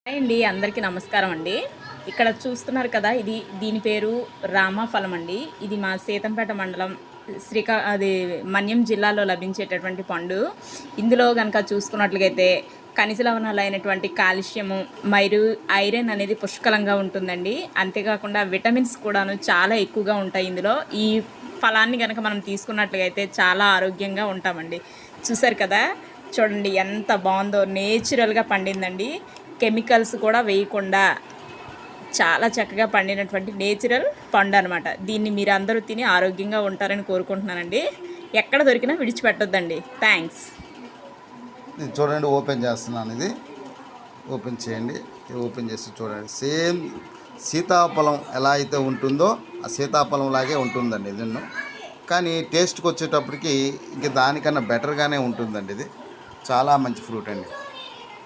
Hi అండి, అందరికీ నమస్కారం అండి. ఇక్కడ చూస్తున్నారు కదా, దీని పేరు రామఫలం అండి. ఇది మా సీతంపేట మండలం అది మన్యం జిల్లాలో లభించేటటువంటి పండు. ఇందులో కనుక చూసుకున్నట్లయితే ఖనిజ లవణాలు అయినటువంటి కాల్షియము మరియు ఐరన్ అనేది పుష్కలంగా ఉంటుందండి. అంతేకాకుండా విటమిన్స్ కూడాను చాలా ఎక్కువగా ఉంటాయి ఇందులో. ఈ ఫలాన్ని కనుక మనం తీసుకున్నట్లయితే చాలా ఆరోగ్యంగా ఉంటామండి. చూసారు కదా, చూడండి ఎంత బాగుందో, నేచురల్గా పండిందండి. కెమికల్స్ కూడా వేయకుండా చాలా చక్కగా పండినటువంటి నేచురల్ పండు అనమాట. దీన్ని మీరు అందరూ తిని ఆరోగ్యంగా ఉంటారని కోరుకుంటున్నానండి. ఎక్కడ దొరికినా విడిచిపెట్టొద్దండి. థ్యాంక్స్. ఇది చూడండి, ఓపెన్ చేస్తున్నాను. ఇది ఓపెన్ చేయండి. ఇది ఓపెన్ చేసి చూడండి. సేమ్ సీతాఫలం ఎలా అయితే ఉంటుందో ఆ సీతాఫలం లాగే ఉంటుందండి ఇది. కానీ టేస్ట్కి వచ్చేటప్పటికి ఇంక దానికన్నా బెటర్గానే ఉంటుందండి. ఇది చాలా మంచి ఫ్రూట్ అండి.